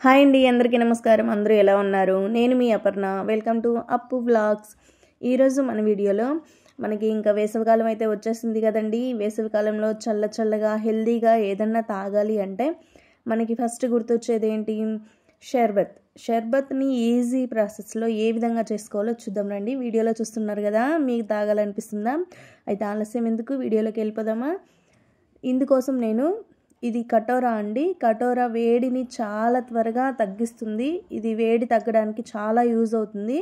Hi అండి, అందరికీ నమస్కారం. అందరూ ఎలా ఉన్నారు? నేను మీ అపర్ణ. వెల్కమ్ టు అప్పు వ్లాగ్స్. ఈరోజు మన వీడియోలో మనకి ఇంకా వేసవికాలం అయితే వచ్చేసింది కదండి. వేసవికాలంలో చల్లగా హెల్దీగా ఏదన్నా తాగాలి అంటే మనకి ఫస్ట్ గుర్తొచ్చేది ఏంటి? షర్బత్ని ఈజీ ప్రాసెస్లో ఏ విధంగా చేసుకోవాలో చూద్దాం రండి. వీడియోలో చూస్తున్నారు కదా, మీకు తాగాలనిపిస్తుందా? అయితే ఆలస్యం ఎందుకు, వీడియోలోకి వెళ్ళిపోదామా? ఇందుకోసం నేను ఇది కటోరా అండి. కటోరా వేడిని చాలా త్వరగా తగ్గిస్తుంది. ఇది వేడి తగ్గడానికి చాలా యూజ్ అవుతుంది.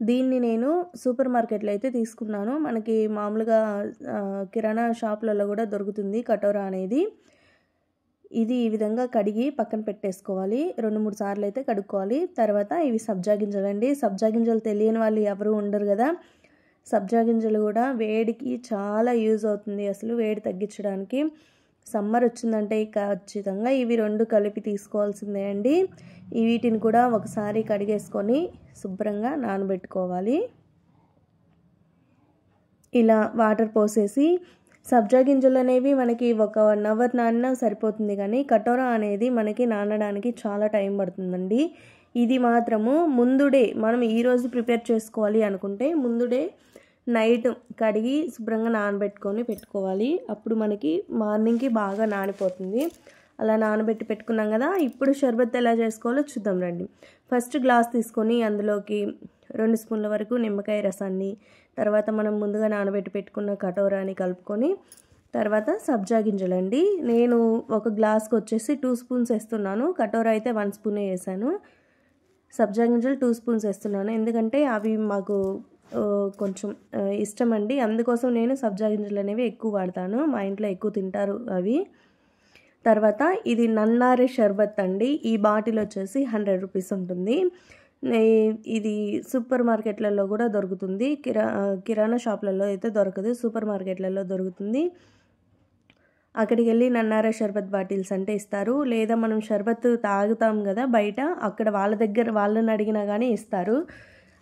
దీన్ని నేను సూపర్ మార్కెట్లో అయితే తీసుకున్నాను. మనకి మామూలుగా కిరాణా షాపులలో కూడా దొరుకుతుంది కటోరా అనేది. ఇది ఈ విధంగా కడిగి పక్కన పెట్టేసుకోవాలి. 2-3 సార్లు అయితే కడుక్కోవాలి. తర్వాత ఇవి సబ్జా గింజలండి. సబ్జా గింజలు తెలియని వాళ్ళు ఎవరు ఉండరు కదా. సబ్జా గింజలు కూడా వేడికి చాలా యూజ్ అవుతుంది. అసలు వేడి తగ్గించడానికి సమ్మర్ వచ్చిందంటే ఖచ్చితంగా ఇవి 2 కలిపి తీసుకోవాల్సిందే అండి. వీటిని కూడా ఒకసారి కడిగేసుకొని శుభ్రంగా నానబెట్టుకోవాలి. ఇలా వాటర్ పోసేసి సబ్జా గింజలు అనేవి మనకి ఒక 1 అవర్ నానినా సరిపోతుంది, కానీ కటోరా అనేది మనకి నానడానికి చాలా టైం పడుతుందండి. ఇది మాత్రము ముందుడే మనం ఈరోజు ప్రిపేర్ చేసుకోవాలి అనుకుంటే ముందుడే నైట్ కడిగి శుభ్రంగా నానబెట్టుకొని పెట్టుకోవాలి. అప్పుడు మనకి మార్నింగ్కి బాగా నానిపోతుంది. అలా నానబెట్టి పెట్టుకున్నాం కదా. ఇప్పుడు షర్బత్ ఎలా చేసుకోవాలో చూద్దాం రండి. ఫస్ట్ గ్లాస్ తీసుకొని అందులోకి 2 స్పూన్ల వరకు నిమ్మకాయ రసాన్ని, తర్వాత మనం ముందుగా నానబెట్టి పెట్టుకున్న కటోరాని కలుపుకొని, తర్వాత సబ్జా గింజలండి. నేను ఒక గ్లాస్కి వచ్చేసి 2 స్పూన్స్ వేస్తున్నాను. కటోరా అయితే 1 స్పూనే వేసాను. సబ్జా గింజలు 2 స్పూన్స్ వేస్తున్నాను, ఎందుకంటే అవి మాకు కొంచెం ఇష్టం అండి. అందుకోసం నేను సబ్జా గింజలు అనేవి ఎక్కువ వాడతాను. మా ఇంట్లో ఎక్కువ తింటారు అవి. తర్వాత ఇది నన్నారే షర్బత్ అండి. ఈ బాటిల్ వచ్చేసి 100 రూపీస్ ఉంటుంది. ఇది సూపర్ మార్కెట్లలో కూడా దొరుకుతుంది. కిరాణా షాప్లలో అయితే దొరకదు, సూపర్ మార్కెట్లలో దొరుకుతుంది. అక్కడికి వెళ్ళి నన్నారే షర్బత్ బాటిల్స్ అంటే ఇస్తారు. లేదా మనం షర్బత్ తాగుతాం కదా బయట, అక్కడ వాళ్ళని అడిగినా కానీ ఇస్తారు.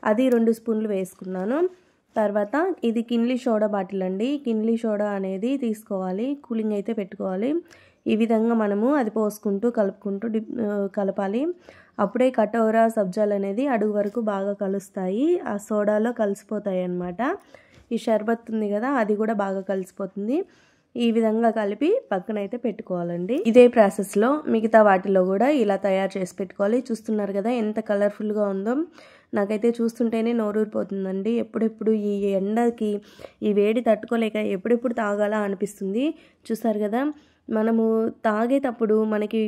అది 2 స్పూన్లు వేసుకున్నాను. తర్వాత ఇది కిన్లీ సోడా బాటిల్ అండి. కిన్లీ సోడా అనేది తీసుకోవాలి, కూలింగ్ అయితే పెట్టుకోవాలి. ఈ విధంగా మనము అది పోసుకుంటూ కలుపుకుంటూ కలపాలి. అప్పుడే కటోరా సబ్జాలు అనేది అడుగు వరకు బాగా కలుస్తాయి, ఆ సోడాలో కలిసిపోతాయి అన్నమాట. ఈ షర్బత్ ఉంది కదా, అది కూడా బాగా కలిసిపోతుంది. ఈ విధంగా కలిపి పక్కన అయితే పెట్టుకోవాలండి. ఇదే ప్రాసెస్లో మిగతా వాటిలో కూడా ఇలా తయారు చేసి పెట్టుకోవాలి. చూస్తున్నారు కదా ఎంత కలర్ఫుల్గా ఉందో. నాకైతే చూస్తుంటేనే నోరూరిపోతుందండి. ఎప్పుడెప్పుడు ఈ ఎండకి ఈ వేడి తట్టుకోలేక ఎప్పుడెప్పుడు తాగాలా అనిపిస్తుంది. చూస్తారు కదా, మనము తాగేటప్పుడు మనకి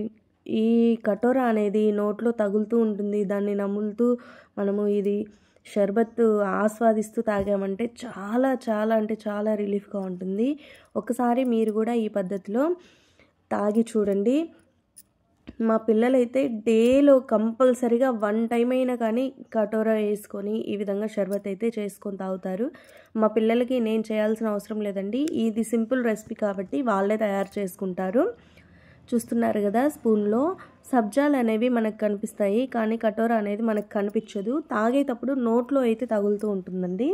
ఈ కటోరా అనేది నోట్లో తగులుతూ ఉంటుంది. దాన్ని నములుతూ మనము ఇది షర్బత్ ఆస్వాదిస్తూ తాగామంటే చాలా అంటే చాలా రిలీఫ్గా ఉంటుంది. ఒకసారి మీరు కూడా ఈ పద్ధతిలో తాగి చూడండి. మా పిల్లలైతే డేలో కంపల్సరీగా 1 టైం అయినా కానీ కటోరా వేసుకొని ఈ విధంగా షర్బత్ అయితే చేసుకొని తాగుతారు. మా పిల్లలకి నేను చేయాల్సిన అవసరం లేదండి. ఇది సింపుల్ రెసిపీ కాబట్టి వాళ్ళే తయారు చేసుకుంటారు. చూస్తున్నారు కదా, స్పూన్లో సబ్జాలు అనేవి మనకు కనిపిస్తాయి, కానీ కటోరా అనేది మనకు కనిపించదు. తాగేటప్పుడు నోట్లో అయితే తగులుతూ ఉంటుందండి.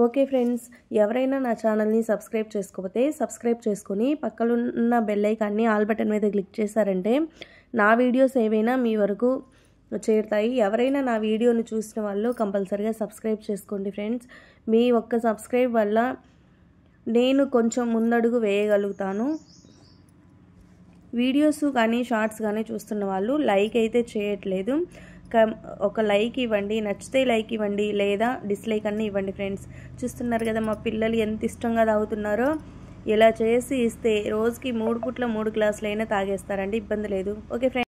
ఓకే ఫ్రెండ్స్, ఎవరైనా నా ఛానల్ని సబ్స్క్రైబ్ చేసుకోకపోతే సబ్స్క్రైబ్ చేసుకొని పక్కన ఉన్న బెల్ ఐకాన్ని ఆల్ బటన్ మీద క్లిక్ చేశారంటే నా వీడియోస్ ఏవైనా మీ వరకు చేరుతాయి. ఎవరైనా నా వీడియోని చూసిన వాళ్ళు కంపల్సరీగా సబ్స్క్రైబ్ చేసుకోండి ఫ్రెండ్స్. మీ ఒక్క సబ్స్క్రైబ్ వల్ల నేను కొంచెం ముందడుగు వేయగలుగుతాను. వీడియోస్ కానీ షార్ట్స్ కానీ చూస్తున్న వాళ్ళు లైక్ అయితే చేయట్లేదు. ఒక లైక్ ఇవ్వండి, నచ్చితే లైక్ ఇవ్వండి, లేదా డిస్లైక్ అన్నీ ఇవ్వండి ఫ్రెండ్స్. చూస్తున్నారు కదా మా పిల్లలు ఎంత ఇష్టంగా తాగుతున్నారో. ఇలా చేసి ఇస్తే రోజుకి 3 పూట్ల 3 గ్లాసులు అయినా తాగేస్తారండి, ఇబ్బంది లేదు. Okay friends.